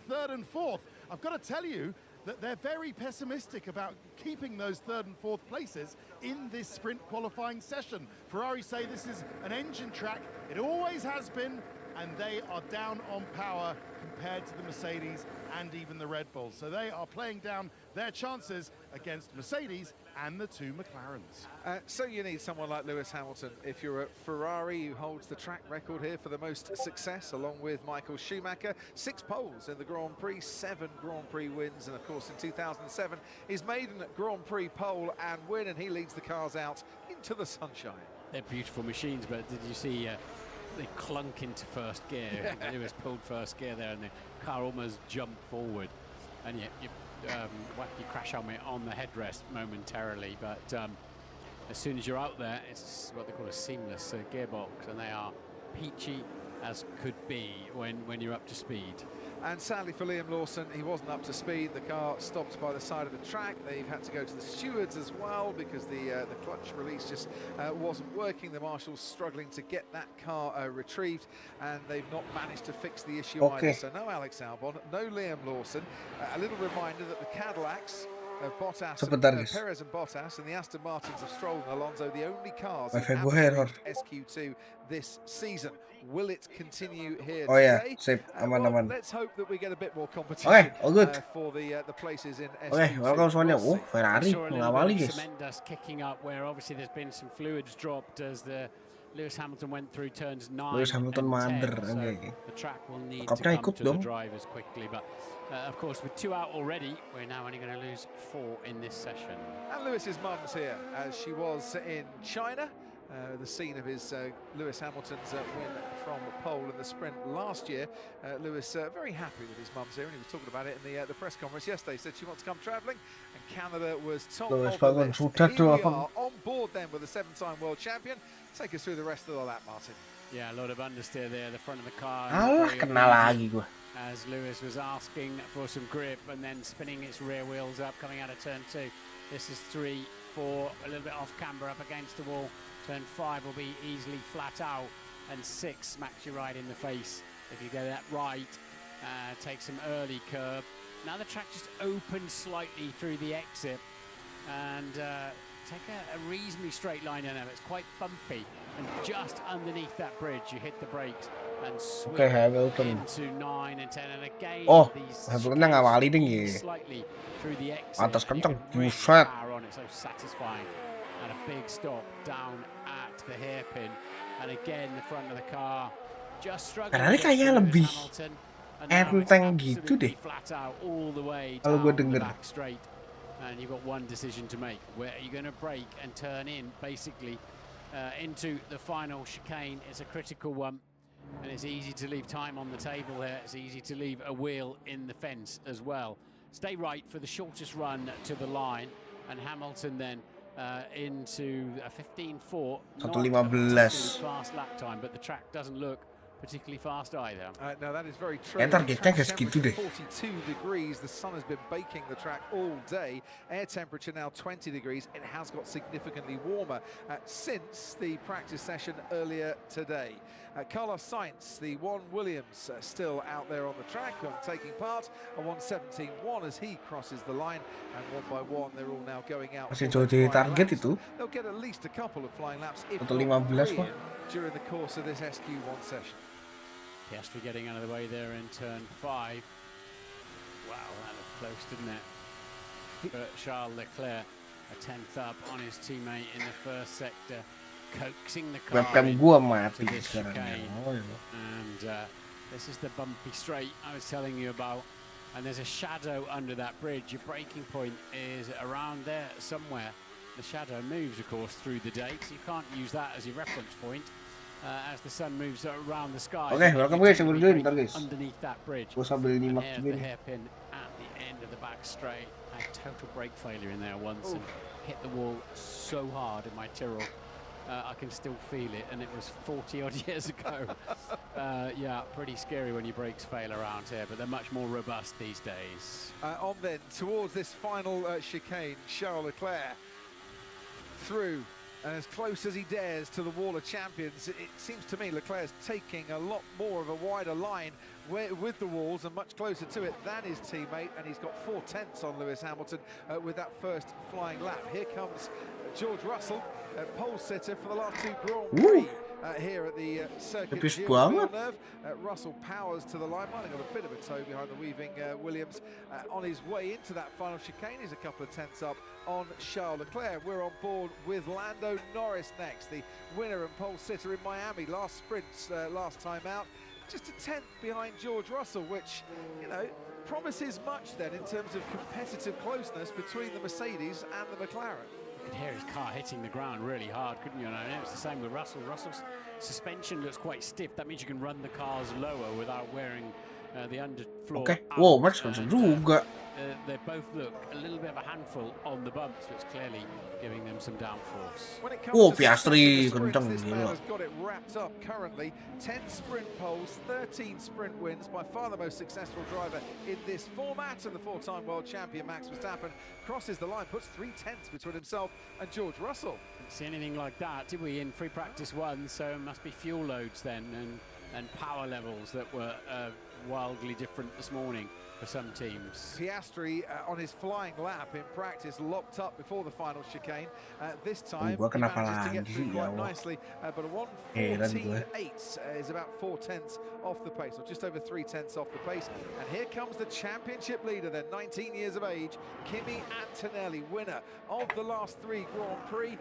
third and fourth. I've got to tell you that they're very pessimistic about keeping those third and fourth places in this sprint qualifying session. Ferrari say this is an engine track. It always has been, and they are down on power compared to the Mercedes and even the Red Bull. So they are playing down their chances against Mercedes and the two McLarens. So you need someone like Lewis Hamilton. If you're at Ferrari, who holds the track record here for the most success, along with Michael Schumacher. 6 poles in the Grand Prix, 7 Grand Prix wins, and of course in 2007, his maiden Grand Prix pole and win, and he leads the cars out into the sunshine. They're beautiful machines, but did you see they clunk into first gear? Yeah. Lewis pulled first gear there, and the car almost jumped forward, and you whack your crash helmet on the headrest momentarily, but as soon as you're out there, it's what they call a seamless gearbox, and they are peachy as could be when you're up to speed. And sadly for Liam Lawson, he wasn't up to speed. The car stopped by the side of the track. They've had to go to the stewards as well because the clutch release just wasn't working. The marshals struggling to get that car retrieved, and they've not managed to fix the issue either. So no Alex Albon, no Liam Lawson. A little reminder that the Cadillacs of Bottas, Perez and Bottas, and the Aston Martins of Stroll and Alonso, the only cars that have reached SQ2 this season. Will it continue here today? Well, let's hope that we get a bit more competition for the places in SQ2. Welcome semuanya. Ferrari mengawali guys. Cement dust kicking up, where obviously there's been some fluids dropped as the Lewis Hamilton went through turns 9 Lewis Hamilton and 10, mander. so the track will need to come to the drivers quickly, but of course with 2 out already, we're now only going to lose 4 in this session. And Lewis's mum's here, as she was in China. The scene of his Lewis Hamilton's win from pole in the sprint last year. Lewis very happy that his mum's here, and he was talking about it in the press conference yesterday. He said she wants to come travelling, and Canada was top of the list. Here we are on board then with the 7-time world champion. Take us through the rest of the lap, Martin. Yeah, a lot of understeer there, the front of the car. Kenal lagi gue. As Lewis was asking for some grip and then spinning its rear wheels up, coming out of turn 2. This is 3, 4, a little bit off camber up against the wall. Turn 5 will be easily flat out, and 6 smacks you right in the face. If you get that right, take some early curb. Now the track just opens slightly through the exit, and take a reasonably straight line in there. It's quite bumpy, and just underneath that bridge you hit the brakes and swing into 9 and 10, and again Hamilton ngawali tinggi. slightly through the exit. Atas kencang, buset. On it, so satisfying. And a big stop down at the hairpin, and again the front of the car just struggling. Ferrari kayak lebih enteng gitu deh. Flat out all the way Kalau gue down the denger. back straight, and you've got one decision to make: where are you going to brake and turn in, basically into the final chicane? It's a critical one, and it's easy to leave time on the table here. It's easy to leave a wheel in the fence as well. Stay right for the shortest run to the line, and Hamilton then into a 15.4. 1:15. Fast lap time, but the track doesn't look particularly fast either. No, that is very true. Targetnya kayak segitu deh. 42 degrees. The sun has been baking the track all day. Air temperature now 20 degrees. It has got significantly warmer since the practice session earlier today. Carlos Sainz, the one Williams, still out there on the track and taking part. A 1:17.1 as he crosses the line, and one by one they're all now going out. Masih jauh dari target itu. They'll get at least a couple of flying laps if Atau not 15 mah. during the course of this SQ1 session. Piastri getting out of the way there in turn 5. Wow, that looked close, didn't it? But Charles Leclerc, a 10th up on his teammate in the first sector, coaxing the car Webcam gua into mati this sekarang. chicane. Oh, ya. And this is the bumpy straight I was telling you about. And there's a shadow under that bridge. Your braking point is around there somewhere. The shadow moves, of course, through the day, so you can't use that as your reference point. As the sun moves around the sky. Oke, welcome guys, sambil dulu ntar guys. Underneath that bridge. Gua sambil And nyimak there's gini. the hairpin at the end of the back straight. I had total brake failure in there once and hit the wall so hard in my Tyrrell. I can still feel it, and it was 40 odd years ago. Yeah, pretty scary when your brakes fail around here, but they're much more robust these days. On then towards this final chicane, Charles Leclerc through as close as he dares to the wall of champions. It seems to me Leclerc's taking a lot more of a wider line with the walls and much closer to it than his teammate, and he's got 4/10 on Lewis Hamilton with that first flying lap. Here comes George Russell, pole sitter for the last 2 Grand Prix. Here at the circuit, Russell powers to the line, might have got a bit of a toe behind the weaving Williams on his way into that final chicane. He's a couple of tenths up on Charles Leclerc. We're on board with Lando Norris next, the winner and pole sitter in Miami last sprint, last time out. Just a tenth behind George Russell, which, you know, promises much then in terms of competitive closeness between the Mercedes and the McLaren. You could hear his car hitting the ground really hard, couldn't you? And I know it's the same with Russell. Russell's suspension looks quite stiff. That means you can run the cars lower without wearing the underfloor. Okay. Wow, match kencang juga. They both look a little bit of a handful on the bumps, which clearly giving them some downforce. Oh, Piastri kencang this man gila. has got it wrapped up currently. 10 sprint poles, 13 sprint wins, by far the most successful driver in this format, and the 4-time world champion Max Verstappen crosses the line, puts 3/10 between himself and George Russell. Didn't see anything like that, did we, in free practice 1? So it must be fuel loads then and power levels that were wildly different this morning for some teams. Piastri on his flying lap in practice, locked up before the final chicane. This time Gua he kenapa manages to get lagi through ya quite Allah. nicely, but a Heran gue. 1:14.8 is about 4/10 off the pace, or just over 3/10 off the pace. And here comes the championship leader then, 19 years of age, Kimi Antonelli, winner of the last 3 Grand Prix.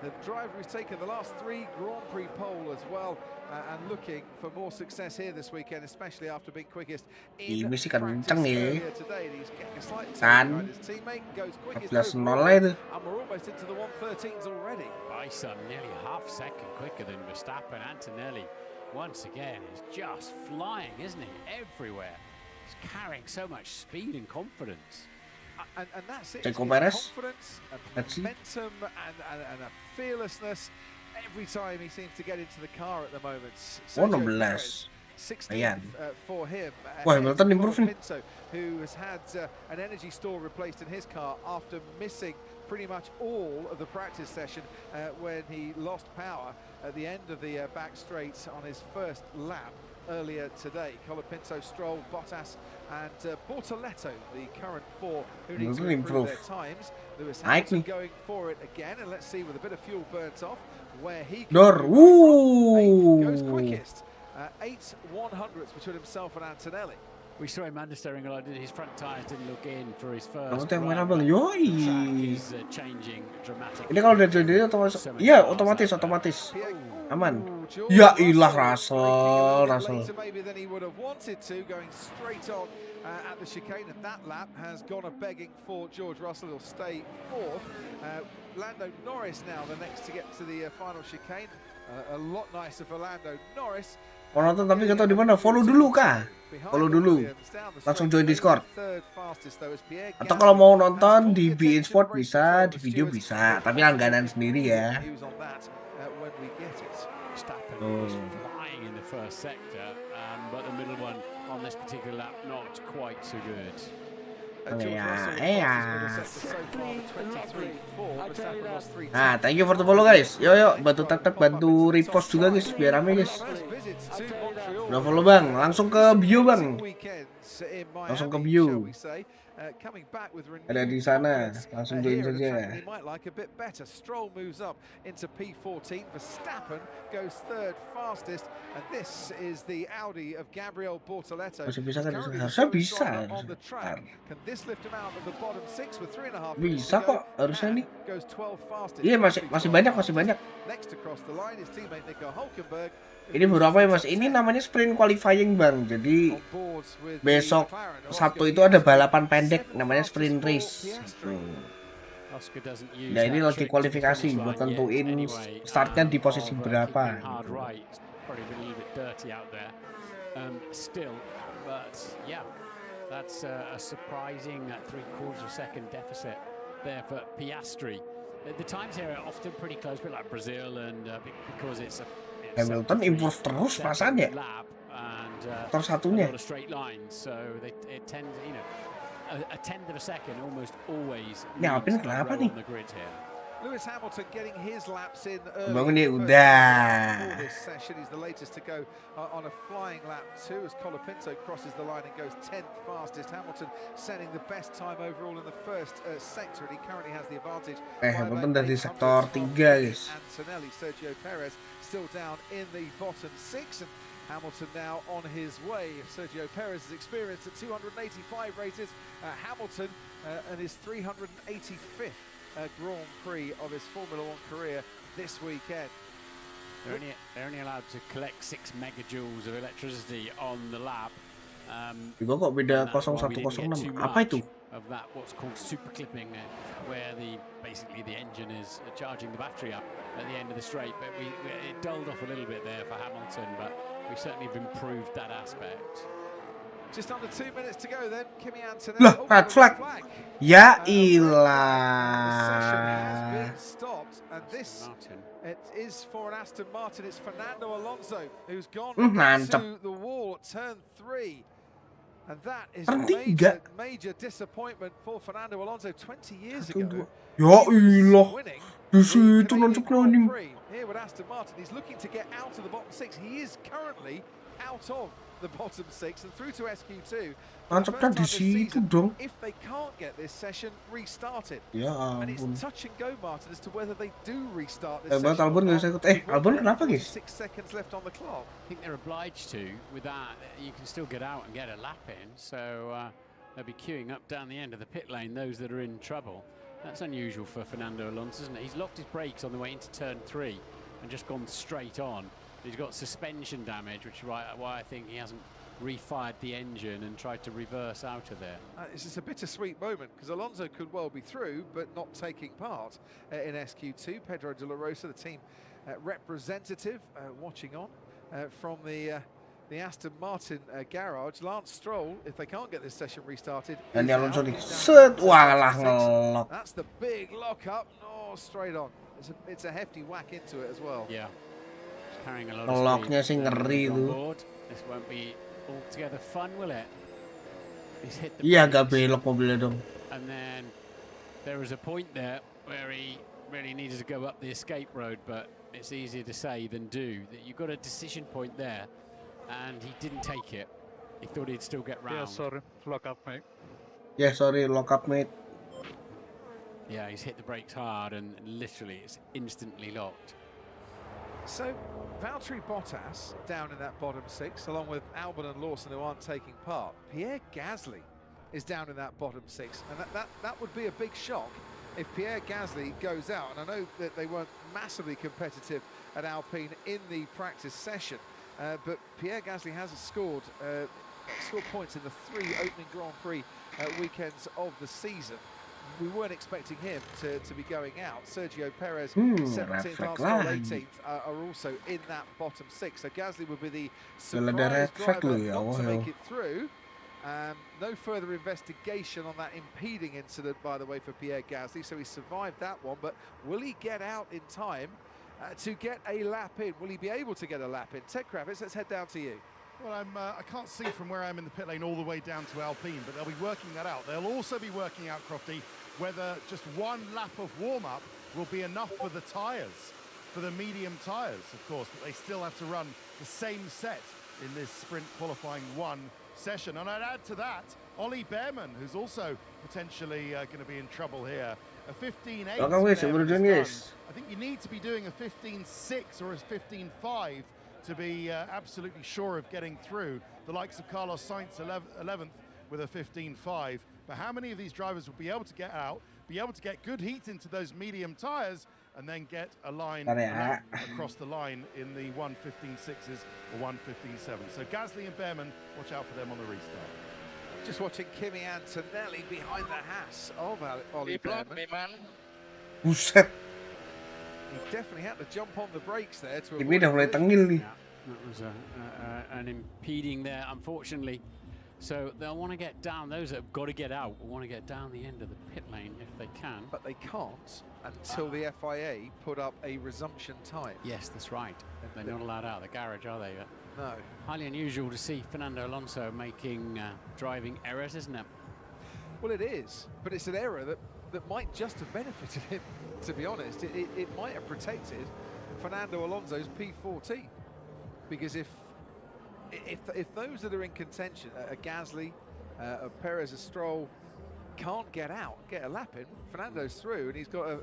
The driver who's taken the last 3 Grand Prix pole as well, and looking for more success here this weekend, especially after being quickest in Ini sih practice kenceng nih. earlier today. He's getting a slight Kan. behind his teammate, goes quickest 14-0 overall, lah itu. and we're almost into the 1:13s already. By some, nearly half second quicker than Verstappen. Antonelli, once again, is just flying, isn't he? Everywhere. He's carrying so much speed and confidence. And that's it. Checo It's Perez. confidence, a Let's see. momentum, and a fearlessness every time he seems to get into the car at the moment. Oh, Sergio 16. Perez, 16th Ayan. for him. Wah, Hamilton improve nih. Pinto, who has had an energy store replaced in his car after missing pretty much all of the practice session when he lost power at the end of the back straight on his first lap earlier today. Colapinto, Stroll, Bottas and Bortoletto, the current 4 who need to improve their times. Lewis Hamilton going for it again, and let's see, with a bit of fuel burnt off, where he goes quickest. 8/100ths between himself and Antonelli. We saw him understeering a lot. His front tyres didn't look in for his first Kamu tuh yang run. merah bang, yoi. Track is changing dramatically. Ini kalau udah jadi otomatis, iya otomatis, aman. Ya ilah Russell. Maybe than he would have wanted to, going straight on at the chicane, and that lap has gone a begging for George Russell. He'll stay 4th. Lando Norris now the next to get to the final chicane. A lot nicer for Lando Norris. Kalau nonton tapi nggak tahu di mana, follow dulu kah? Follow dulu. Langsung join Discord. Atau kalau mau nonton di beIN Sport bisa, di video bisa, tapi langganan sendiri ya. Verstappen was flying in the first sector, but the middle one on this particular lap not quite so good. Nah, thank you for the follow guys. Yo, bantu tag, bantu repost juga guys, biar rame guys. Udah follow bang, langsung ke bio bang. Langsung ke bio. Ada di sana, langsung join saja. Stroll moves up into P14. Verstappen goes 3rd fastest, and this is the Audi of Gabriel Bortoletto. Masih bisa kan? Harusnya bisa. Can this lift him out of the bottom 6 with 3.5 Bisa kok, harusnya nih. Goes 12 fastest. Iya masih banyak. Next to cross the line is teammate Nico Hülkenberg. Ini berapa ya mas? Ini namanya sprint qualifying bang. Jadi besok Sabtu itu ada balapan pendek, namanya sprint race. Nah ini lagi kualifikasi buat tentuin startnya di posisi berapa. Still, but yeah, that's a surprising 3/4 second deficit there for Piastri. The times here are often pretty close, a bit like Brazil, and because it's a Hamilton improve terus perasaan ya. Terus satunya. A tenth of a second almost always. Ini Alpine kenapa nih? Lewis Hamilton getting his laps in Bangun dia early udah. for this session. He's the latest to go on a flying lap 2 as Colapinto crosses the line and goes 10th fastest. Hamilton setting the best time overall in the first sector, and he currently has the advantage. Hamilton dari sektor 3 guys. Antonelli, Sergio Perez still down in the bottom 6, and Hamilton now on his way. Sergio Perez is experienced at 285 races. Hamilton and his 385th Grand Prix of his Formula One career this weekend. They're only allowed to collect 6 megajoules of electricity on the lap. Juga kok beda 0106. Apa itu? Of that, what's called super clipping, where basically the engine is charging the battery up at the end of the straight. But it dulled off a little bit there for Hamilton, but we certainly have improved that aspect. Just under 2 minutes to go then. Kimi Antonelli. Loh, red flag. Ya ilah. The session has been stopped, and it is for an Aston Martin. It's Fernando Alonso who's gone to the wall at turn 3. And that is a major disappointment for Fernando Alonso 20 years ago. Ya ilah. Di situ nancep running. Here with Aston Martin, he's looking to get out of the bottom 6. He is currently out of the bottom 6 and through to SQ2. Nancapnya di situ dong. If they can't get this session restarted. Ya ampun. And it's touch and go, Martin, as to whether they do restart this session. Albon nggak bisa ikut. Albon kenapa guys? 6 seconds left on the clock. I think they're obliged to. With that, you can still get out and get a lap in. So they'll be queuing up down the end of the pit lane, those that are in trouble. That's unusual for Fernando Alonso, isn't it? He's locked his brakes on the way into turn 3 and just gone straight on. He's got suspension damage, which is why I think he hasn't refired the engine and tried to reverse out of there. It's just a bittersweet moment because Alonso could well be through, but not taking part in SQ2. Pedro de la Rosa, the team representative, watching on from the Aston Martin garage. Lance Stroll, if they can't get this session restarted, dan Alonso nih, set, walah ngelok. That's the big lock up. No, straight on. It's a hefty whack into it as well. Yeah. Carrying a lot Ngeloknya sih ngeri tuh. This won't be altogether fun, will it? He's hit the Iya, agak belok mobilnya dong. And then there was a point there where he really needed to go up the escape road, but it's easier to say than do. That you got a decision point there, and he didn't take it. He thought he'd still get round. Yeah, sorry, lock up, mate. Yeah, sorry, lock up, mate. Yeah, he's hit the brakes hard, and literally it's instantly locked. So, Valtteri Bottas down in that bottom 6, along with Albon and Lawson, who aren't taking part. Pierre Gasly is down in that bottom 6, and that would be a big shock if Pierre Gasly goes out. And I know that they weren't massively competitive at Alpine in the practice session, but Pierre Gasly has scored points in the 3 opening Grand Prix weekends of the season. We weren't expecting him to be going out. Sergio Perez, 17th, Lance 18th, are also in that bottom 6. So Gasly would be the surprise driver not to make it through. No further investigation on that impeding incident, by the way, for Pierre Gasly. So he survived that one, but will he get out in time to get a lap in? Will he be able to get a lap in? Ted Kravitz, let's head down to you. Well, I can't see from where I am in the pit lane all the way down to Alpine, but they'll be working that out. They'll also be working out, Crofty, whether just one lap of warm-up will be enough for the tyres, for the medium tyres, of course, but they still have to run the same set in this sprint qualifying 1 session. And I'd add to that, Ollie Behrman, who's also potentially going to be in trouble here. A 15.8. I think you need to be doing a 15.6 or a 15.5 to be absolutely sure of getting through. The likes of Carlos Sainz, 11th with a 15.5. But how many of these drivers will be able to get out, be able to get good heat into those medium tyres, and then get a line across the line in the 1.15.6s or 1.15.7s? So Gasly and Behrman, watch out for them on the restart. Just watching Kimi Antonelli behind the Haas of Ollie Behrman. Me, man. Buset. He definitely had to jump on the brakes there to Ini udah mulai tengil nih. That was an impeding there, unfortunately. So they'll want to get down. Those that have got to get out will want to get down the end of the pit lane if they can. But they can't until the FIA put up a resumption time. Yes, that's right. They're not allowed out of the garage, are they? No. Highly unusual to see Fernando Alonso making driving errors, isn't it? Well, it is, but it's an error that that might just have benefited him, to be honest. It might have protected Fernando Alonso's P14, because if those that are in contention, a Gasly, a Perez, a Stroll, can't get out, get a lap in, Fernando's through, and he's got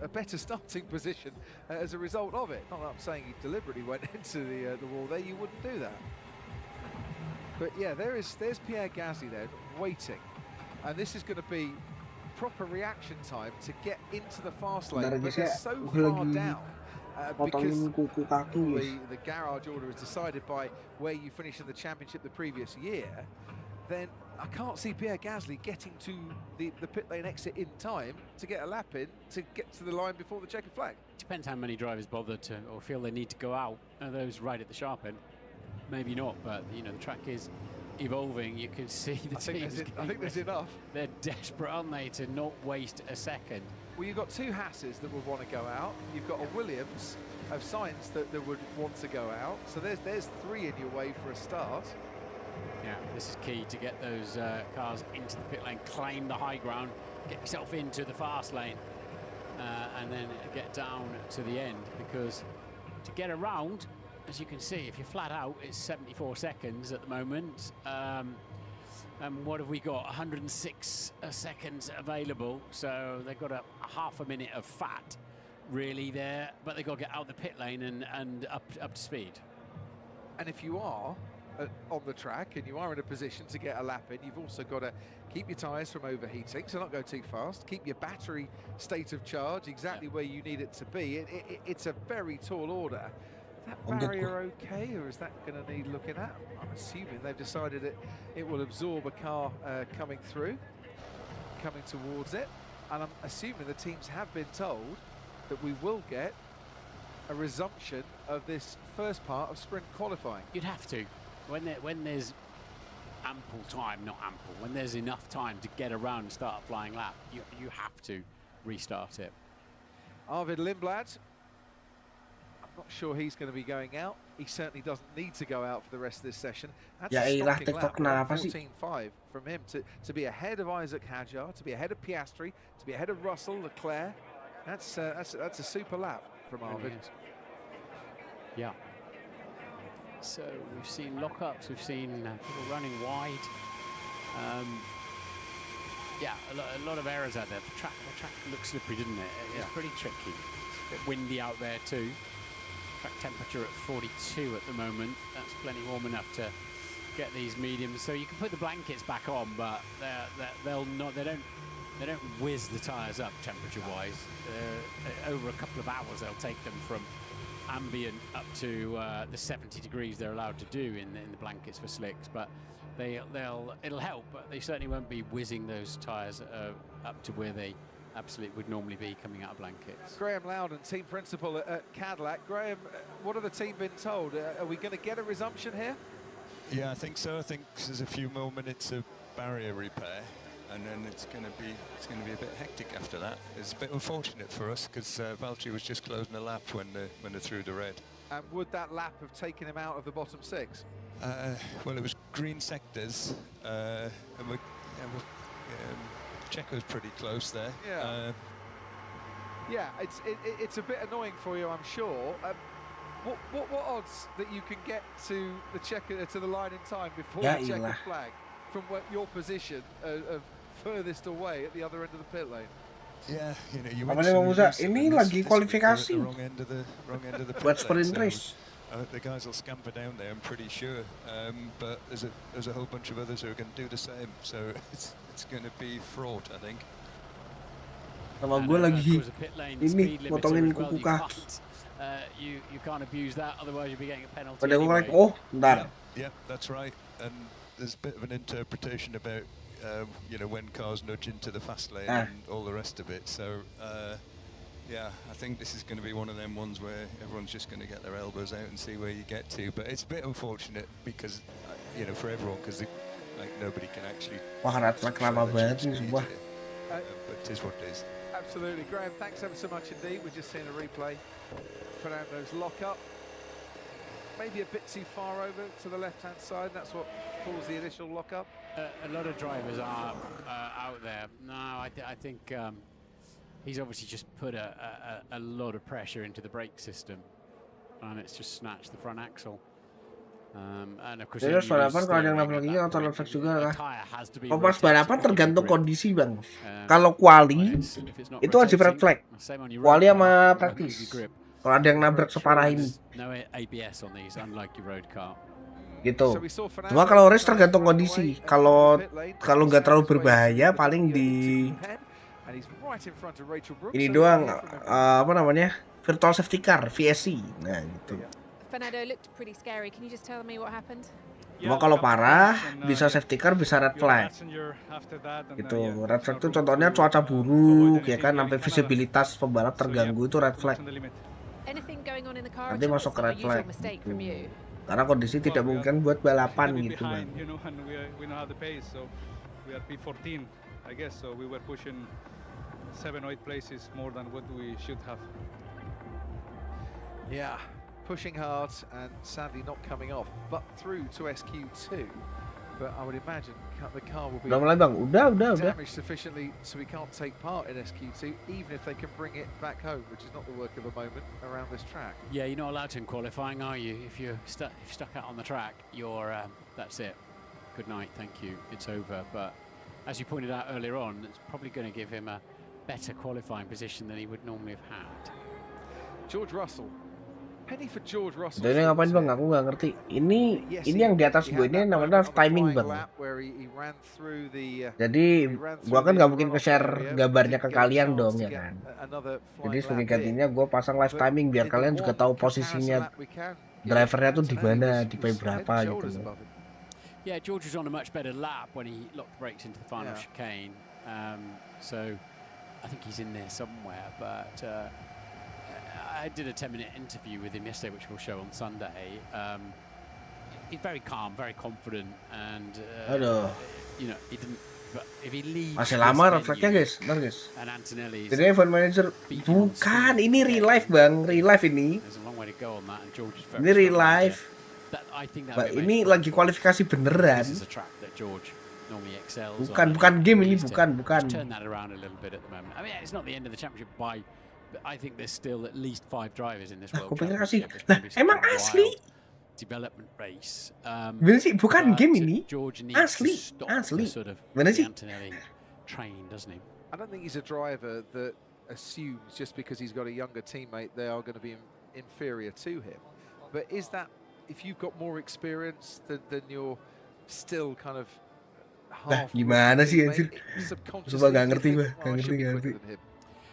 a better starting position as a result of it. Not that I'm saying he deliberately went into the wall there, you wouldn't do that. But yeah, there's Pierre Gasly there waiting, and this is going to be proper reaction time to get into the fast lane, but they're so far down because the garage order is decided by where you finish in the championship the previous year. Then I can't see Pierre Gasly getting to the pit lane exit in time to get a lap in, to get to the line before the checkered flag. Depends how many drivers bother to or feel they need to go out. Are those right at the sharp end? Maybe not, but you know, the track is evolving. You can see the teams. I think there's enough. They're desperate, aren't they, to not waste a second. Well, you've got two Hasses that would want to go out. You've got a Williams of Sainz that would want to go out. So there's three in your way for a start. Yeah, this is key to get those cars into the pit lane, claim the high ground, get yourself into the fast lane, and then get down to the end, because to get around, as you can see, if you're flat out, it's 74 seconds at the moment. And what have we got? 106 seconds available, so they've got a half a minute of fat really there, but they've got to get out the pit lane and up to speed. And if you are on the track and you are in a position to get a lap in, you've also got to keep your tyres from overheating, so not go too fast, keep your battery state of charge exactly where you need it to be. It's a very tall order. Is that barrier okay, or is that going to need looking at? I'm assuming they've decided it will absorb a car coming towards it, and I'm assuming the teams have been told that we will get a resumption of this first part of sprint qualifying. You'd have to. When there's ample time, not ample, when there's enough time to get around and start a flying lap, you have to restart it. Arvid Lindblad, I'm not sure he's going to be going out. He certainly doesn't need to go out for the rest of this session. That's a stocking lap, 14.5 from him to be ahead of Isaac Hadjar, to be ahead of Piastri, to be ahead of Russell, Leclerc. That's a super lap from Arvid. Yeah. So we've seen lockups, we've seen people running wide. Yeah, a lot of errors out there. The track looks slippery, didn't it? It's pretty tricky. It's a bit windy out there too. Track temperature at 42 at the moment. That's plenty warm enough to get these mediums. So you can put the blankets back on, but they don't whiz the tyres up temperature-wise. Over a couple of hours, they'll take them from ambient up to the 70 degrees they're allowed to do in the blankets for slicks, but it'll help, but they certainly won't be whizzing those tyres up to where they absolutely would normally be coming out of blankets. Graham Loudon, team principal at Cadillac. Graham, what have the team been told? Are we going to get a resumption here? Yeah, I think so. I think there's a few more minutes of barrier repair, and then it's going to be a bit hectic after that. It's a bit unfortunate for us because Valtteri was just closing a lap when they threw the red. And would that lap have taken him out of the bottom six? Well, it was green sectors, and Checo's pretty close there. Yeah. Yeah, it's a bit annoying for you, I'm sure. What odds that you can get to the line in time before the checkered flag from your position of furthest away at the other end of the pit lane? Yeah, you know, you ini lagi kualifikasi buat sprint race. The guys will scamper down there, I'm pretty sure. But there's a whole bunch of others who are going to do the same. So it's going to be fraught, I think. Sama gue lagi ini potongin kuku kaki. You can't abuse that, otherwise you'll be getting a penalty. Pada gue like, oh, bentar. Yeah, that's right. And there's a bit of an interpretation about you know, when cars nudge into the fast lane and all the rest of it. So yeah, I think this is going to be one of them ones where everyone's just going to get their elbows out and see where you get to. But it's a bit unfortunate because you know, for everyone, because like nobody can actually. Wah, track lama banget ini semua. But it is what it is. Absolutely, Graham. Thanks ever so much indeed. We're just seeing a replay. Fernando's lock-up. Maybe a bit too far over to the left-hand side. That's what caused the initial lock-up. A lot of drivers are out there. No, I think he's obviously just put a lot of pressure into the brake system, and it's just snatched the front axle. And of course, Terus balapan kalau ada yang nabrak lagi auto reflex juga lah. Kalau pas balapan tergantung kondisi bang. Kalau quali itu wajib red flag. Quali sama praktis. Kalau ada yang nabrak separah ini. Gitu. Cuma kalau race tergantung kondisi. Kalau nggak terlalu berbahaya paling di ini doang apa namanya virtual safety car VSC. Nah gitu. Fernando looked pretty scary. Can you just tell me what happened? Cuma kalau parah bisa safety car, bisa red flag. Gitu. Red flag itu contohnya cuaca buruk ya kan, sampai visibilitas pembalap terganggu itu red flag. Nanti masuk ke red flag. Gitu. Karena kondisi tidak mungkin buat balapan gitu bang. Yeah. Pushing hard and sadly not coming off, but through to SQ2. But I would imagine the car will be damaged sufficiently so we can't take part in SQ2, even if they can bring it back home, which is not the work of a moment around this track. Yeah, you're not allowed to in qualifying, are you? If you're stuck out on the track, you're that's it. Good night, thank you. It's over. But as you pointed out earlier on, it's probably going to give him a better qualifying position than he would normally have had. George Russell. Ini ngapain bang? Aku nggak ngerti. Ini yang di atas gue ini namanya timing bang. Jadi gue kan nggak mungkin nge-share gambarnya ke kalian dong ya kan. Jadi sebagai gantinya gue pasang live timing biar kalian juga tahu posisinya drivernya tuh di mana, di P berapa gitu. Yeah, George was on a much better lap when he locked the brakes into the final chicane. So I think he's in there somewhere, but. I did a 10-minute interview with him yesterday, which we'll show on Sunday. He's very calm, very confident, and you know, he didn't. But if he leaves, masih lama refleksnya guys, bentar guys. Jadi event manager bukan, ini real life bang, real life ini. Ini real life. Ini lagi kualifikasi beneran. Bukan game ini, bukan. I think there's still at least 5 drivers in this world. Nah, emang asli. Development race. Bener sih, bukan game ini. Asli. Bener sih. Train, doesn't he? I don't think he's a driver that assumes just because he's got a younger teammate they are going to be inferior to him. But is that if you've got more experience than you're still kind of half? Gimana sih anjir? Coba gak ngerti.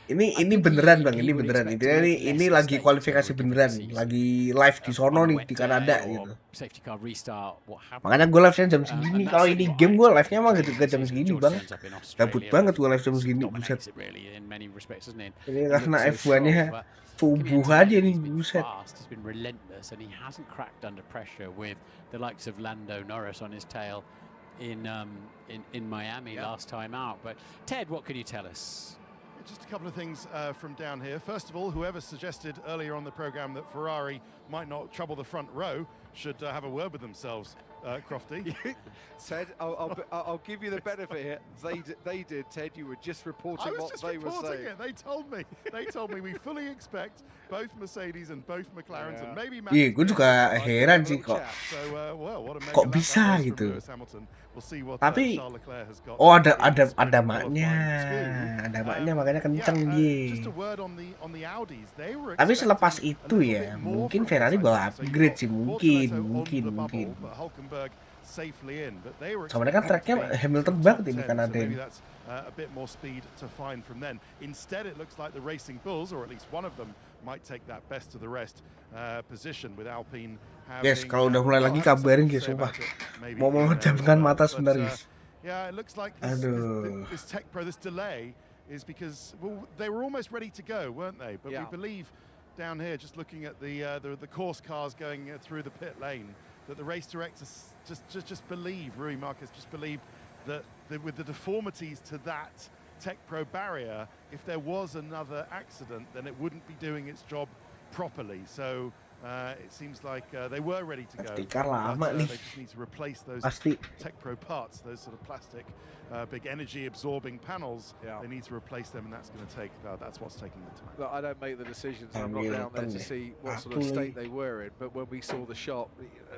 Ini beneran bang, ini beneran. Ini lagi kualifikasi beneran, lagi live di sono nih di Kanada gitu. Makanya gue live-nya jam segini. Kalau ini game gue live-nya emang gitu jam segini bang. Gabut banget gue live jam segini, buset. Ini karena F1-nya subuh aja nih, buset. In Miami last time out. But Ted, what can you tell us? Just a couple of things from down here. First of all, whoever suggested earlier on the program that Ferrari might not trouble the front row should have a word with themselves, Crofty. Ted, I'll give you the benefit here. They did, Ted. You were just reporting what they were saying. They told me we fully expect both Mercedes and both McLarens and maybe. Iya, gue juga heran sih kok bisa gitu. Tapi ada maknya makanya kenceng dia. Tapi selepas itu ya mungkin Ferrari bawa upgrade sih, mungkin. Soalnya kan tracknya Hamilton banget ini Kanada. A bit more speed to find from then. Instead, it looks like the Racing Bulls, or at least one of them, might take that best of the rest position with Alpine. Guys, kalau udah mulai lagi kabarin guys, sumpah. Mau memejamkan mata sebentar guys. Yeah, it looks like this Tech Pro, this delay is because they were almost ready to go, weren't they? But we believe down here, just looking at the course cars going through the pit lane, that the race directors just believe, Rui Marquez just believed that with the deformities to that Tech Pro barrier, if there was another accident, then it wouldn't be doing its job properly. So It seems like they were ready to go. Safety car lama nih. They just need to replace those Pasti. Tech Pro parts, those sort of plastic, big energy-absorbing panels. Yeah. They need to replace them, and that's going to take. That's what's taking the time. Look, I don't make the decisions. I'm not down there to see what sort of state they were in. But when we saw the shot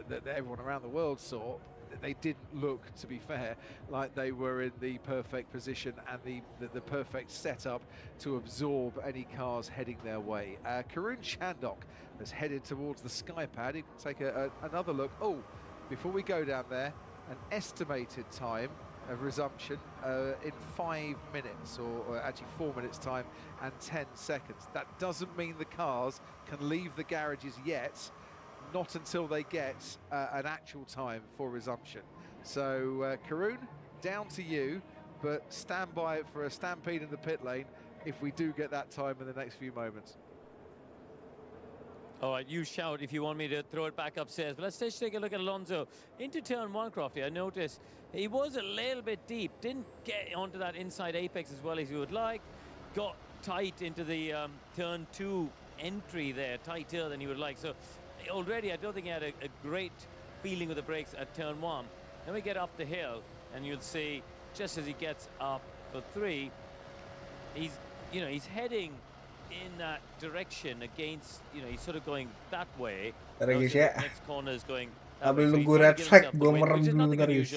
that everyone around the world saw, they didn't look, to be fair, like they were in the perfect position and the perfect setup to absorb any cars heading their way. Karun Chandok has headed towards the skypad. He can take another look. Oh, before we go down there, an estimated time of resumption in 5 minutes, or actually 4 minutes time and 10 seconds. That doesn't mean the cars can leave the garages yet, not until they get an actual time for resumption. So Karun, down to you, but stand by for a stampede in the pit lane if we do get that time in the next few moments. All right, you shout if you want me to throw it back upstairs. But let's just take a look at Alonso. Into turn one, Crofty, I noticed he was a little bit deep. Didn't get onto that inside apex as well as you would like. Got tight into the turn two entry there, tighter than you would like. So already I don't think he had a great feeling with the brakes at turn one. Then we get up the hill, and you'll see just as he gets up for three, he's heading in that direction against, he's sort of going that way. Next corner is going that way, so nunggu red flag, gue merem dulu guys.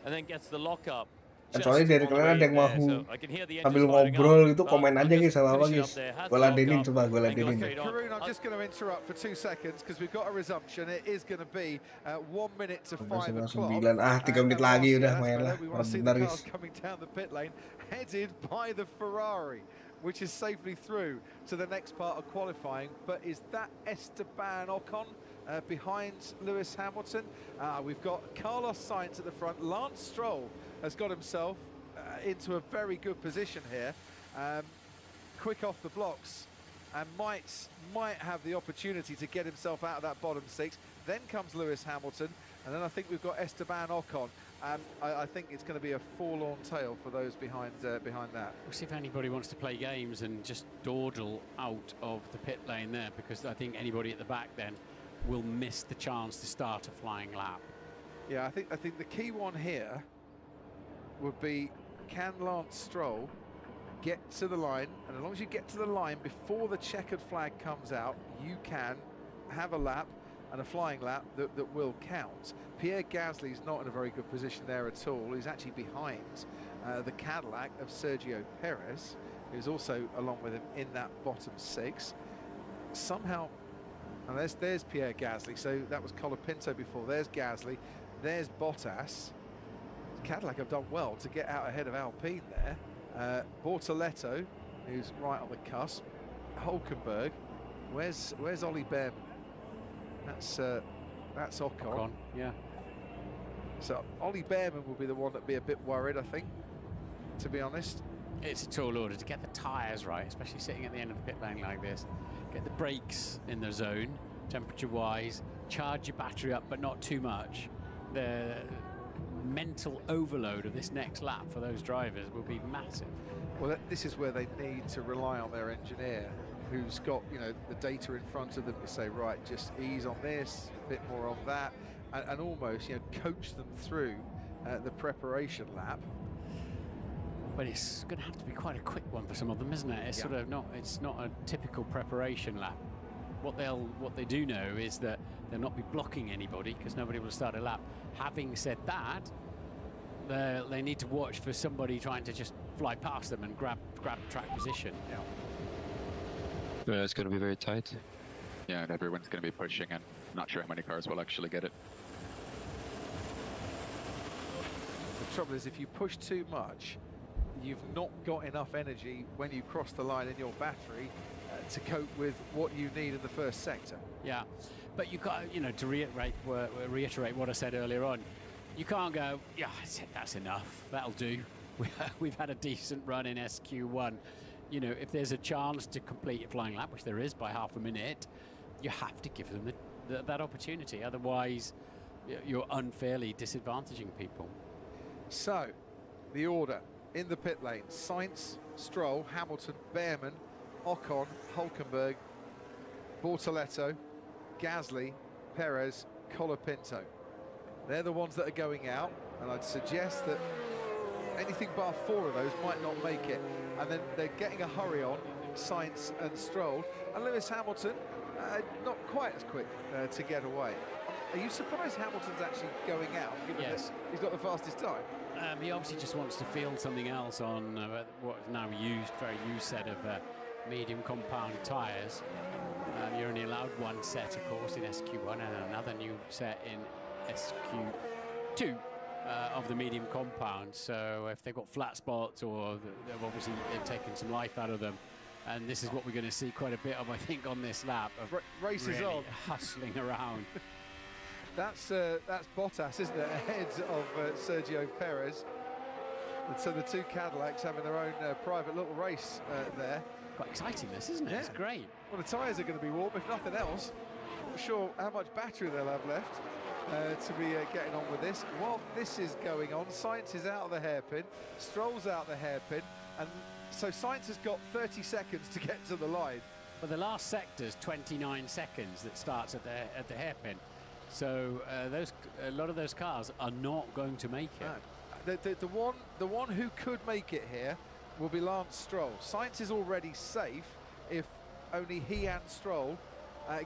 And then gets the lock up. Soalnya dari kalian ada yang mau sambil ngobrol gitu, komen aja guys sama apa guys. Gue ladenin, coba gue ladenin. Karun, I'm just going to interrupt for 2 seconds because we've got a resumption. It is going to be 1 minute to 5 o'clock. 3 menit lagi udah main lah. We want to see the cars coming down the pit lane, headed by the Ferrari, which is safely through to the next part of qualifying. But is that Esteban Ocon behind Lewis Hamilton? We've got Carlos Sainz at the front. Lance Stroll has got himself into a very good position here. Quick off the blocks, and might have the opportunity to get himself out of that bottom six. Then comes Lewis Hamilton, and then I think we've got Esteban Ocon. I think it's going to be a forlorn tale for those behind that. We'll see if anybody wants to play games and just dawdle out of the pit lane there, because I think anybody at the back then will miss the chance to start a flying lap. Yeah, I think the key one here would be, can Lance Stroll get to the line? And as long as you get to the line before the checkered flag comes out, you can have a lap and a flying lap that will count. Pierre Gasly's not in a very good position there at all. He's actually behind the Cadillac of Sergio Perez, who's also along with him in that bottom six. Somehow, and there's Pierre Gasly. So that was Colapinto before. There's Gasly. There's Bottas. Cadillac have done well to get out ahead of Alpine there. Bortoletto, who's right on the cusp. Hulkenberg. Where's Ollie Behrman? That's Ocon. Yeah. So Ollie Behrman will be the one that'd be a bit worried, I think, to be honest. It's a tall order to get the tyres right, especially sitting at the end of the pit lane like this. Get the brakes in the zone, temperature-wise. Charge your battery up, but not too much. The mental overload of this next lap for those drivers will be massive. Well, this is where they need to rely on their engineer, who's got the data in front of them to say, right, just ease on this, a bit more on that, and almost coach them through the preparation lap. But it's going to have to be quite a quick one for some of them, isn't it? It's sort of not. It's not a typical preparation lap. What they do know is that they'll not be blocking anybody because nobody will start a lap. Having said that, they need to watch for somebody trying to just fly past them and grab track position. It's going to be very tight. Yeah, and everyone's going to be pushing, and not sure how many cars will actually get it. The trouble is, if you push too much, you've not got enough energy when you cross the line in your battery to cope with what you need in the first sector. Yeah, but you got to reiterate what I said earlier on. You can't go, yeah, that's enough. That'll do. We've had a decent run in SQ1. If there's a chance to complete a flying lap, which there is by half a minute, you have to give them that opportunity. Otherwise, you're unfairly disadvantaging people. So, the order in the pit lane: Sainz, Stroll, Hamilton, Behrman, Ocon, Hulkenberg, Bortoletto, Gasly, Perez, Colapinto. They're the ones that are going out, and I'd suggest that anything bar 4 of those might not make it. And then they're getting a hurry on, Sainz and Stroll. And Lewis Hamilton, not quite as quick to get away. Are you surprised Hamilton's actually going out, given that he's got the fastest time? He obviously just wants to field something else on what is now very used set of medium compound tyres. You're only allowed one set, of course, in SQ1 and another new set in SQ2 of the medium compound. So if they've got flat spots, or they've obviously taken some life out of them, and this is what we're going to see quite a bit of, I think, on this lap. Of races really on, hustling around. That's Bottas, isn't it, ahead of Sergio Perez. And so the two Cadillacs having their own private little race there. Quite exciting, this, isn't it? Yeah. It's great. Well, the tyres are going to be warm, if nothing else. Not sure how much battery they'll have left to be getting on with this. While this is going on, Sainz is out of the hairpin, Stroll's out of the hairpin, and so Sainz has got 30 seconds to get to the line. But the last sector's 29 seconds that starts at the hairpin. So a lot of those cars are not going to make it. No. The one who could make it here will be Lance Stroll. Sainz is already safe if only he and Stroll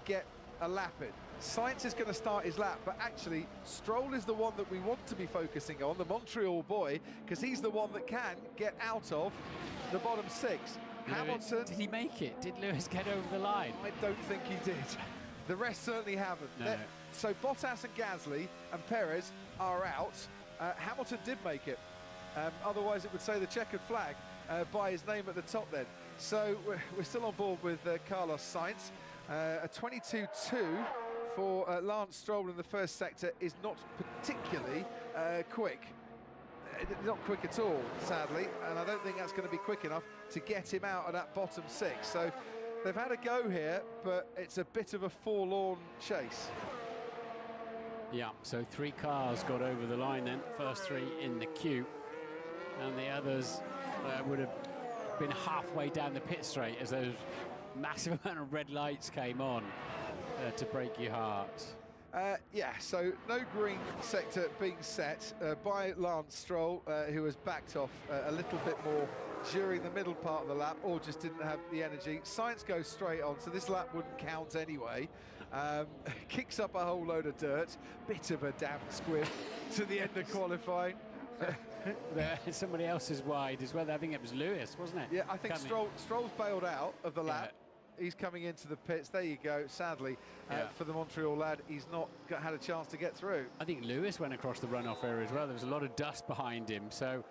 get a lap in. Sainz is going to start his lap, but actually Stroll is the one that we want to be focusing on, the Montreal boy, because he's the one that can get out of the bottom 6. Hamilton... Did he make it? Did Lewis get over the line? I don't think he did. The rest certainly haven't. No. So Bottas and Gasly and Perez are out. Hamilton did make it. Otherwise it would say the checkered flag by his name at the top then. So we're still on board with Carlos Sainz. A 22.2 for Lance Stroll in the first sector is not particularly quick. Not quick at all, sadly, and I don't think that's going to be quick enough to get him out of that bottom 6. So they've had a go here, but it's a bit of a forlorn chase. Yeah, so 3 cars got over the line then, first 3 in the queue, and the others would have been halfway down the pit straight as those massive amount of red lights came on to break your heart. Yeah, so no green sector being set by Lance Stroll, who has backed off a little bit more during the middle part of the lap, or just didn't have the energy. Sainz goes straight on, so this lap wouldn't count anyway. Kicks up a whole load of dirt, bit of a damp squib to the end of qualifying. Somebody else is wide as well. I think it was Lewis, wasn't it? Yeah, I think Stroll's bailed out of the lap. He's coming into the pits. There you go. Sadly, for the Montreal lad, he's not had a chance to get through. I think Lewis went across the runoff area as well. There was a lot of dust behind him, so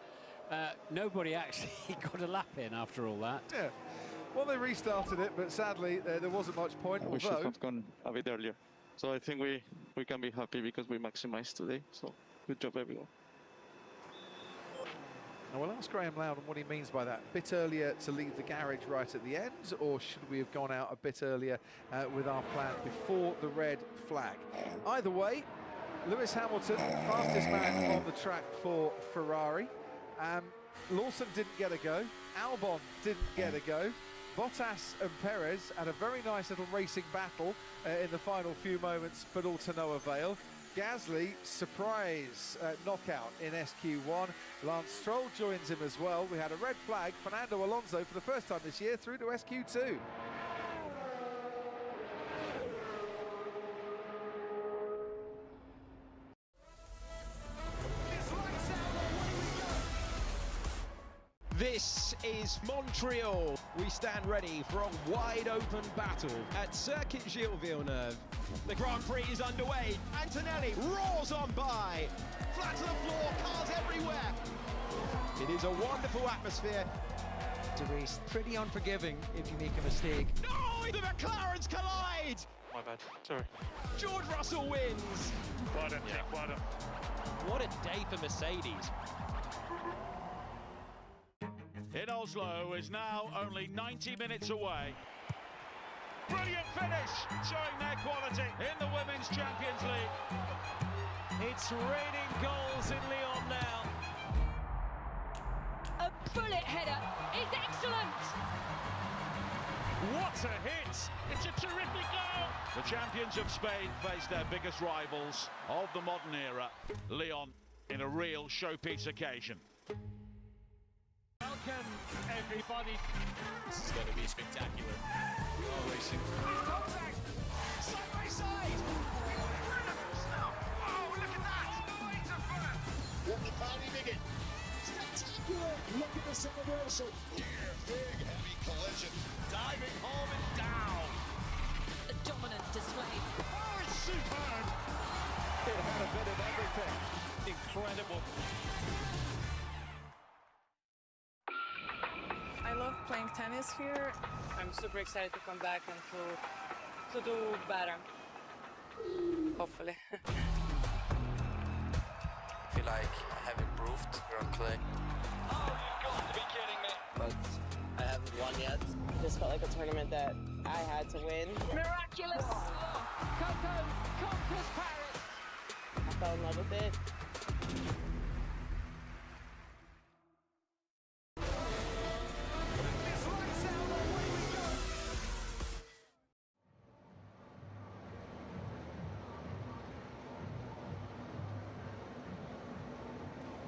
nobody actually got a lap in after all that. Yeah. Well, they restarted it, but sadly, there wasn't much point. We should have gone a bit earlier. So I think we can be happy because we maximized today. So good job, everyone. Now we'll ask Graham Loudon what he means by that. A bit earlier to leave the garage right at the end, or should we have gone out a bit earlier with our plan before the red flag? Either way, Lewis Hamilton, fastest man on the track for Ferrari. Lawson didn't get a go. Albon didn't get a go. Bottas and Perez had a very nice little racing battle in the final few moments, but all to no avail. Gasly, surprise knockout in SQ1. Lance Stroll joins him as well. We had a red flag. Fernando Alonso, for the first time this year, through to SQ2. This is Montreal. We stand ready for a wide-open battle at Circuit Gilles Villeneuve. The Grand Prix is underway. Antonelli roars on by. Flat to the floor, cars everywhere. It is a wonderful atmosphere. It's pretty unforgiving if you make a mistake. No, the McLarens collide. My bad, sorry. George Russell wins. Well done, Jack, well done. What a day for Mercedes. In Oslo is now only 90 minutes away. Brilliant finish, showing their quality in the Women's Champions League. It's raining goals in Lyon now. A bullet header is excellent. What a hit! It's a terrific goal! The champions of Spain face their biggest rivals of the modern era, Leon, in a real showpiece occasion. Welcome, everybody. This is going to be spectacular. Oh, racing. Contact! Side by side! Incredible stuff! Oh, look at that! Right to first! What the party begin? Spectacular! Look at the celebration! Here, big, heavy collision. Diving home and down! A dominant display. Oh, it's superb! It had a bit of everything. Incredible. I love playing tennis here. I'm super excited to come back and to do better. Hopefully. I feel like I have improved here on clay. Oh, you've got to be kidding me. But I haven't won yet. This felt like a tournament that I had to win. Miraculous! Coco conquers Paris! I fell in love with it.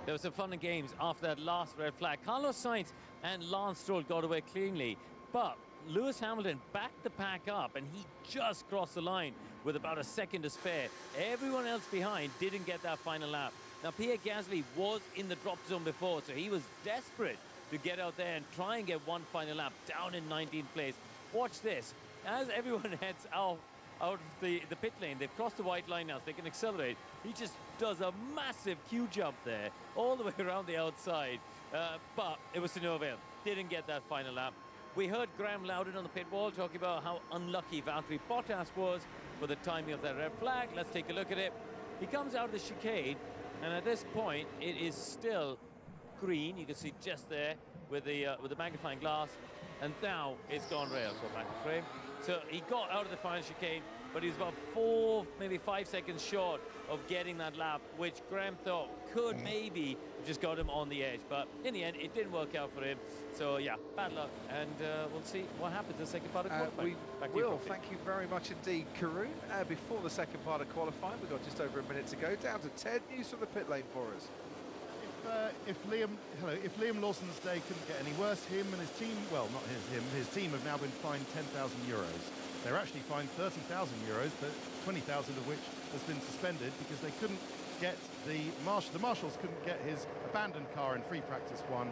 There was some fun and games after that last red flag. Carlos Sainz and Lance Stroll got away cleanly, but Lewis Hamilton backed the pack up and he just crossed the line with about a second to spare. Everyone else behind didn't get that final lap. Now, Pierre Gasly was in the drop zone before, so he was desperate to get out there and try and get one final lap down in 19th place. Watch this. As everyone heads out of the pit lane, they've crossed the white line now, so they can accelerate. He just does a massive Q jump there, all the way around the outside. But it was to no avail. Didn't get that final lap. We heard Graham Loudon on the pit wall talking about how unlucky Valtteri Bottas was for the timing of that red flag. Let's take a look at it. He comes out of the chicane, and at this point, it is still green. You can see just there with the magnifying glass. And now it's gone rail. Go back to frame. So he got out of the final chicane, but he was about 4, maybe 5 seconds short of getting that lap, which Graham thought could maybe just got him on the edge. But in the end, it didn't work out for him. So yeah, bad luck, and we'll see what happens in the second part of qualifying. We will. Thank you very much indeed, Karun. Before the second part of qualifying, we've got just over a minute to go. Down to Ted. News from the pit lane for us. If Liam Lawson's day couldn't get any worse, him and his team, well, not him, his team have now been fined 10,000 euros. They're actually fined 30,000 euros, but 20,000 of which has been suspended because they couldn't get the marshals couldn't get his abandoned car in free practice one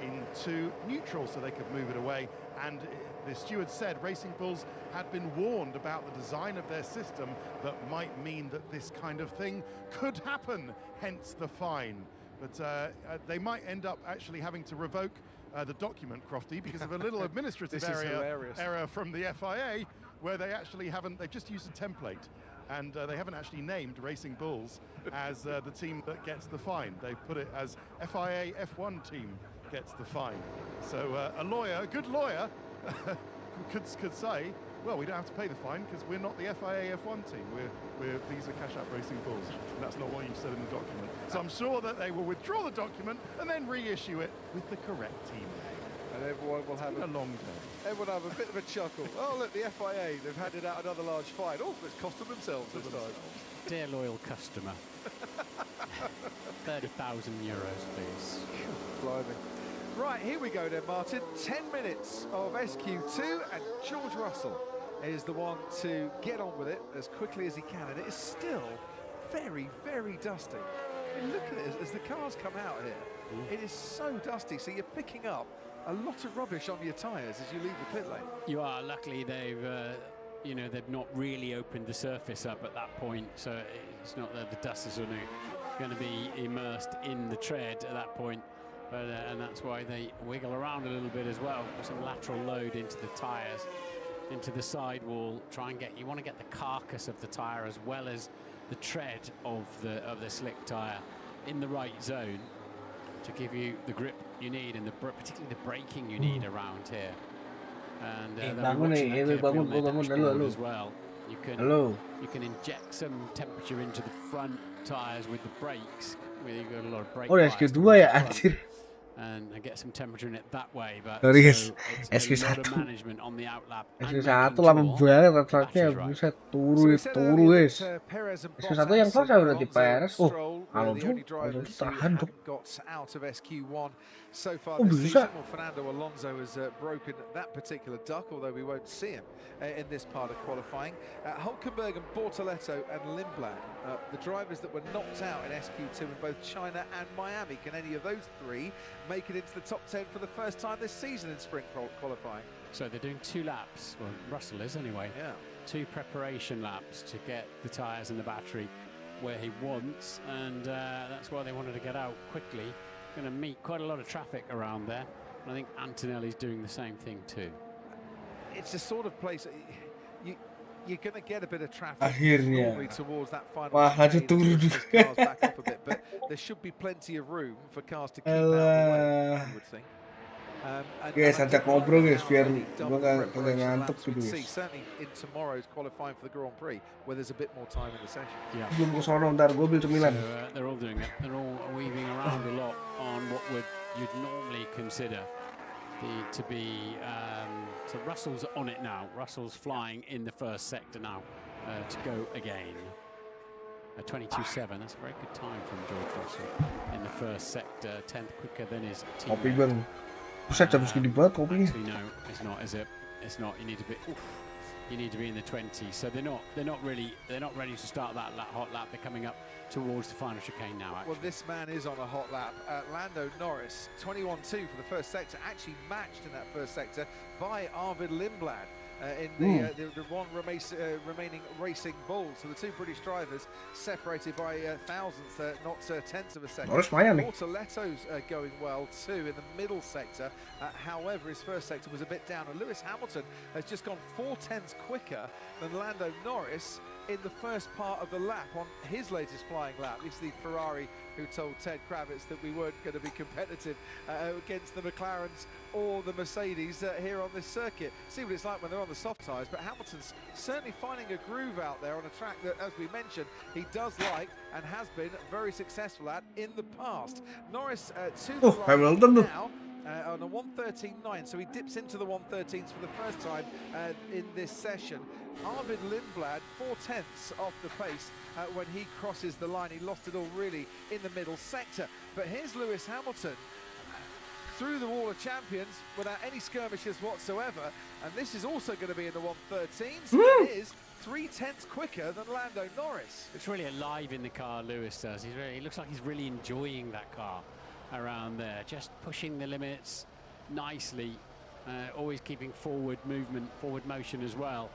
into neutral so they could move it away. And the steward said Racing Bulls had been warned about the design of their system that might mean that this kind of thing could happen, hence the fine. But they might end up actually having to revoke the document, Crofty, because of a little administrative error from the FIA, where they actually they've just used a template, and they haven't actually named Racing Bulls as the team that gets the fine. They've put it as FIA F1 team gets the fine. So a good lawyer, could say, well, we don't have to pay the fine because we're not the FIA F1 team. These are Cash App Racing Bulls. And that's not what you've said in the document. So I'm sure that they will withdraw the document and then reissue it with the correct team name. And everyone will have a long day. Everyone will have a bit of a chuckle. Oh, look, the FIA, they've handed out another large fine. Oh, it's cost them themselves this time. Dear loyal customer. 30,000 euros, please. Blimey. Right, here we go then, Martin. 10 minutes of SQ2, and George Russell is the one to get on with it as quickly as he can. And it is still very, very dusty. I mean, look at it as the cars come out here. It is so dusty, so you're picking up a lot of rubbish on your tyres as you leave the pit lane. You are. Luckily, they've not really opened the surface up at that point, so it's not that the dust is going to be immersed in the tread at that point. But, and that's why they wiggle around a little bit as well. Some lateral load into the tyres, into the sidewall. You want to get the carcass of the tyre as well as the tread of the slick tyre in the right zone to give you the grip you need and particularly the braking you need around here. And bangun as well. You can inject some temperature into the front tyres with the brakes. You've got a lot of brake. Oh, SQ2 ya, anjir. and get some temperature in it that way. But Sorry guys, so it's a lot of SQ1 management on the outlap. SQ1 lama banget tracknya, buset turu guys. SQ1 yang kelas berarti Perez. Oh, Alonso tahan dong. So far Oh, this bisa. season, well, Fernando Alonso has broken that particular duck, although we won't see him in this part of qualifying. Hulkenberg and Bortoleto and Lindblad, the drivers that were knocked out in SQ2 in both China and Miami. Can any of those three make it into the top 10 for the first time this season in sprint qualifying? So they're doing 2 laps, well, Russell is anyway. Yeah. 2 preparation laps to get the tyres and the battery where he wants, and that's why they wanted to get out quickly. Going to meet quite a lot of traffic around there, and I think Antonelli's doing the same thing too. It's the sort of place you're going to get a bit of traffic Akhirnya. towards that final Wah, lanjut turun juga. back off a bit, but there should be plenty of room for cars to keep out of the way, you would think. Guys, ajak ngobrol guys biar gua kagak ngantuk gitu guys. Certainly in tomorrow's qualifying for the Grand Prix, where there's a bit more time in the session. Yeah. Belum ke sono, ntar gua ambil cemilan. So, they're all doing it. They're all weaving around a lot on what you'd normally consider to be. So Russell's on it now. Russell's flying in the first sector now to go again. 22.7. That's a very good time from George Russell in the first sector. 10th quicker than his teammate. Kopi bang. Buset jam segini banget kopinya. Actually, no, it's not, is it? It's not. You need to be. You need to be in the 20s. So they're not ready to start that hot lap. They're coming up towards the final chicane now. Actually. Well, this man is on a hot lap. Lando Norris, 21.2 for the first sector, actually matched in that first sector by Arvid Lindblad. In the one remaining racing bull. So the 2 British drivers separated by thousandths, not tenths of a second. Bortoleto's going well too in the middle sector. However, his first sector was a bit down, and Lewis Hamilton has just gone 0.4 quicker than Lando Norris in the first part of the lap on his latest flying lap. It's the Ferrari who told Ted Kravitz that we weren't going to be competitive against the McLarens or the Mercedes here on this circuit. See what it's like when they're on the soft tyres, but Hamilton's certainly finding a groove out there on a track that, as we mentioned, he does like and has been very successful at in the past. Norris to the line now. On a 1:13.9, so he dips into the 1:13s for the first time in this session. Arvid Lindblad 0.4 off the pace when he crosses the line. He lost it all really in the middle sector. But here's Lewis Hamilton through the wall of champions without any skirmishes whatsoever, and this is also going to be in the 1:13s. It is 0.3 quicker than Lando Norris. It's really alive in the car, Lewis does. He looks like he's really enjoying that car around there, just pushing the limits nicely, always keeping forward movement, forward motion as well.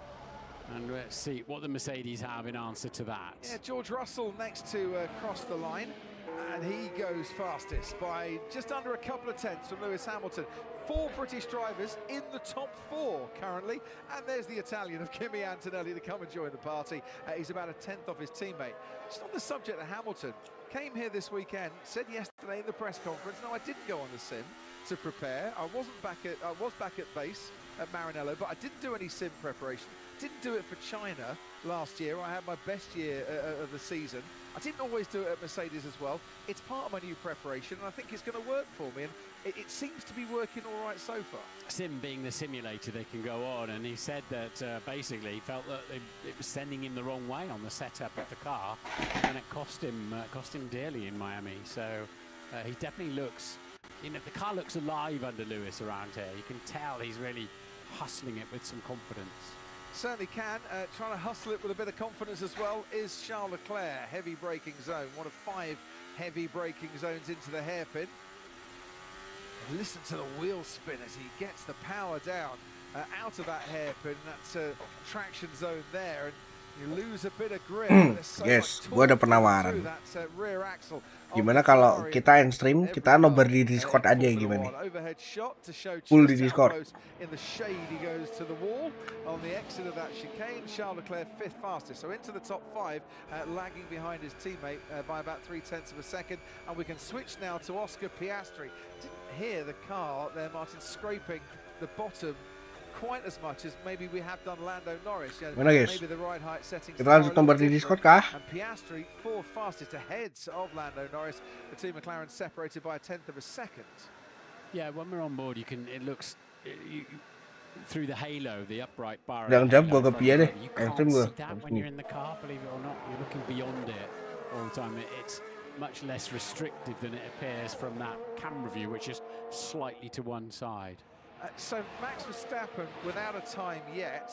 And let's see what the Mercedes have in answer to that. Yeah, George Russell next to cross the line, and he goes fastest by just under a couple of tenths from Lewis Hamilton. 4 British drivers in the top 4 currently, and there's the Italian of Kimi Antonelli to come and join the party. He's about a tenth off his teammate. Just on the subject of Hamilton, came here this weekend, said yesterday in the press conference, no, I didn't go on the sim to prepare. I was back at base at Maranello, but I didn't do any sim preparation. Didn't do it for China last year. I had my best year of the season. I didn't always do it at Mercedes as well. It's part of my new preparation, and I think it's going to work for me, and it seems to be working all right so far. Sim being the simulator, they can go on, and he said that basically he felt that it was sending him the wrong way on the setup of the car, and it cost him dearly in Miami. So he definitely looks, the car looks alive under Lewis around here. You can tell he's really hustling it with some confidence. Certainly can. Trying to hustle it with a bit of confidence as well is Charles Leclerc. Heavy braking zone, one of 5 heavy braking zones into the hairpin. And listen to the wheel spin as he gets the power down out of that hairpin. That's traction zone there, and you lose a bit of grip. Guys, gue ada penawaran. Gimana kalau kita end stream, kita nobar di Discord aja gimana? Full di Discord. In the shade he goes to the wall on the exit of that chicane. Charles Leclerc 5th fastest, so into the top 5, lagging behind his teammate by about 0.3 of a second. And we can switch now to Oscar Piastri. Didn't hear the car there, Martin, scraping the bottom quite as much as maybe we have done Lando Norris. Mana guys? Maybe the ride height settings. Kita lanjut nomor di Discord kah? And Piastri 4th fastest ahead of Lando Norris. The two McLaren separated by a tenth of a second. Yeah, when we're on board, it looks through the halo, the upright bar. Đang jump gua ke phía đây. You Em can't xem see gua. that when you're in the car, believe it or not. You're looking beyond it all the time. It's much less restricted than it appears from that camera view, which is slightly to one side. So Max Verstappen, without a time yet,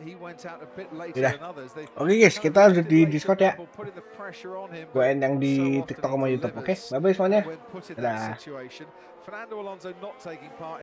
he went out a bit later than others. Oke guys, kita harus di Discord ya. Putting the pressure on him, Gue yang di TikTok sama YouTube, oke? Bye-bye semuanya. when put in Dadah. that situation. Fernando Alonso not taking part